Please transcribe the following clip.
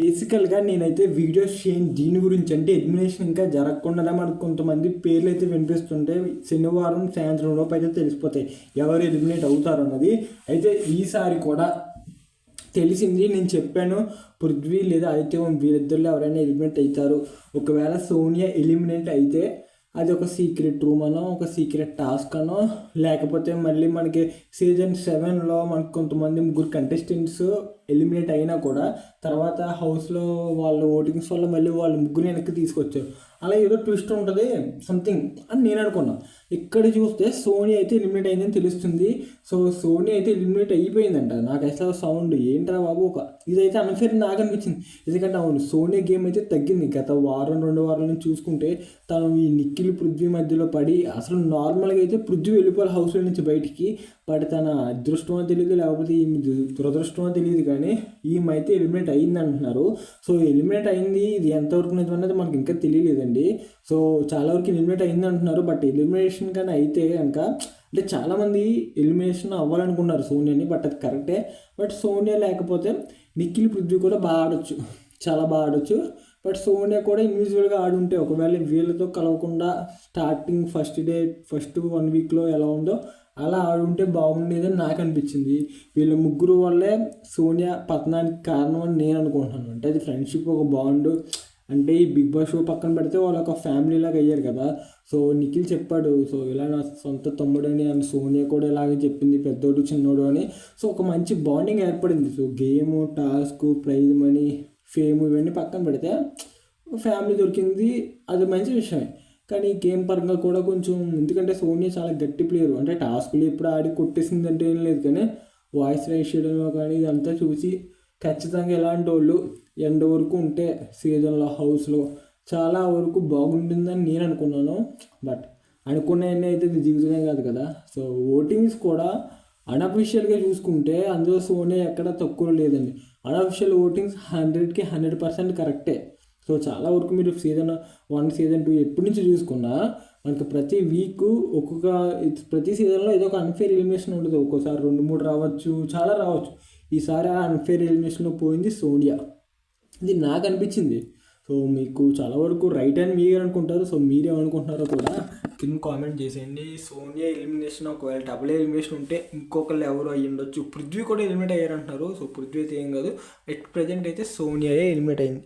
బేసికల్గా నేనైతే వీడియోస్ చేయను దీని గురించి, అంటే ఎలిమినేషన్ ఇంకా జరగకుండానే మనకు కొంతమంది పేర్లు అయితే వినిపిస్తుంటే శనివారం సాయంత్రం లోపు అయితే తెలిసిపోతాయి ఎవరు ఎలిమినేట్ అవుతారు అన్నది. అయితే ఈసారి కూడా తెలిసింది, నేను చెప్పాను పృథ్వీ లేదా ఆదిత్య వీరిద్దరిలో ఎవరైనా ఎలిమినేట్ అవుతారు. ఒకవేళ సోనియా ఎలిమినేట్ అయితే అది ఒక సీక్రెట్ రూమ్ అనో ఒక సీక్రెట్ టాస్క్ అనో, లేకపోతే మళ్ళీ మనకి సీజన్ 7లో మనకు కొంతమంది ముగ్గురు కంటెస్టెంట్స్ ఎలిమినేట్ అయినా కూడా తర్వాత హౌస్లో వాళ్ళ ఓటింగ్స్ వల్ల మళ్ళీ వాళ్ళు ముగ్గురు వెనక్కి తీసుకొచ్చారు. అలా ఏదో ట్విస్ట్ ఉంటుంది సంథింగ్ అని నేను అనుకున్నాను. ఇక్కడ చూస్తే సోనీ అయితే ఎలిమినేట్ అయిందని తెలుస్తుంది. సో సోనీ అయితే ఎలిమినేట్ అయిపోయిందంట. నాకు అసలు సౌండ్ ఏంట్రా బాబు, ఇదైతే అన్ఫేర్ నాకు అనిపించింది. ఎందుకంటే అవును సోనీ గేమ్ అయితే తగ్గింది. గత వారం 2 వారాల నుంచి చూసుకుంటే తను ఈ నిఖిల్ పృథ్వీ మధ్యలో పడి అసలు నార్మల్గా అయితే పృథ్వీ వెళ్ళిపోవాలి హౌస్లో నుంచి బయటికి, బట్ తన అదృష్టమో తెలియదు లేకపోతే ఈ దురదృష్టమో తెలియదు కానీ ఈమె అయితే ఎలిమినేట్ అయింది అంటున్నారు. సో ఎలిమినేట్ అయింది, ఇది ఎంతవరకు నిజం అనేది మనకి ఇంకా తెలియలేదండి. సో చాలా వరకు ఎలిమినేట్ అయింది అంటున్నారు. బట్ ఎలిమినేషన్ కానీ అయితే కనుక అంటే చాలామంది ఎలిమినేషన్ అవ్వాలనుకున్నారు సోనియాని, బట్ అది కరెక్టే. బట్ సోనియా లేకపోతే నిఖిల్ పృథ్వీ కూడా బాగా ఆడొచ్చు, చాలా బాగా ఆడొచ్చు. బట్ సోనియా కూడా ఇండివిజువల్గా ఆడుంటే ఒకవేళ వీళ్ళతో కలవకుండా స్టార్టింగ్ ఫస్ట్ 1 వీక్లో ఎలా ఉందో అలా ఆడుంటే బాగుండేదని నాకు అనిపించింది. వీళ్ళ ముగ్గురు వల్లే సోనియా పతనానికి కారణం అని నేను అనుకుంటున్నాను. అంటే అది ఫ్రెండ్షిప్ ఒక బాండ్, అంటే ఈ బిగ్ బాస్ షో పక్కన పెడితే వాళ్ళు ఒక ఫ్యామిలీ లాగా అయ్యారు కదా. సో నిఖిల్ చెప్పాడు, సో ఇలా నా సొంత తమ్ముడని, అండ్ సోనియా కూడా ఇలాగే చెప్పింది పెద్దోడు చిన్నోడు అని. సో ఒక మంచి బాండింగ్ ఏర్పడింది. So game, task, prize money, fame ఇవన్నీ పక్కన పెడితే ఫ్యామిలీ దొరికింది, అది మంచి విషయమే. కానీ గేమ్ పరంగా కూడా కొంచెం, ఎందుకంటే సోనియా చాలా గట్టి ప్లేయరు. అంటే టాస్క్లు ఎప్పుడు ఆడి కొట్టేసిందంటే ఏం లేదు, కానీ వాయిస్ రైస్ చేయడంలో కానీ ఇదంతా చూసి ఖచ్చితంగా ఎలాంటి వాళ్ళు ఎండ్ వరకు ఉంటే సీజన్లో హౌస్లో చాలా వరకు బాగుంటుందని నేను అనుకున్నాను. బట్ అనుకున్నవన్నీ అయితే ఇది జీవితమే కాదు కదా. సో ఓటింగ్స్ కూడా అన్అఫిషియల్గా చూసుకుంటే అందులో సోనియా ఎక్కడ తక్కువ లేదండి. అన్అఫిషియల్ ఓటింగ్స్ 100కి 100% కరెక్టే. సో చాలా వరకు మీరు సీజన్ 1 సీజన్ 2 ఎప్పటి నుంచి చూసుకున్నా మనకి ప్రతి వీక్ ప్రతి సీజన్లో ఏదో ఒక అన్ఫేర్ ఎలిమినేషన్ ఉంటుంది. ఒక్కోసారి 2-3 రావచ్చు, చాలా రావచ్చు. ఈసారి ఆ అన్ఫేర్ ఎలిమినేషన్లో పోయింది సోనియా, ఇది నాకు అనిపించింది. సో మీకు చాలా వరకు రైట్ అని మీరు అనుకుంటారు. సో మీరేమనుకుంటున్నారో కూడా కింద కామెంట్ చేసేయండి. సోనియా ఎలిమినేషన్ ఒకవేళ డబుల్ ఎలిమినేషన్ ఉంటే ఇంకొకళ్ళు ఎవరు అయ్యి ఉండొచ్చు. పృథ్వీ కూడా ఎలిమినేట్ అయ్యారంటున్నారు. సో పృథ్వీ అయితే ఏం కాదు, ఎట్ ప్రజెంట్ అయితే సోనియాయే ఎలిమినేట్ అయింది.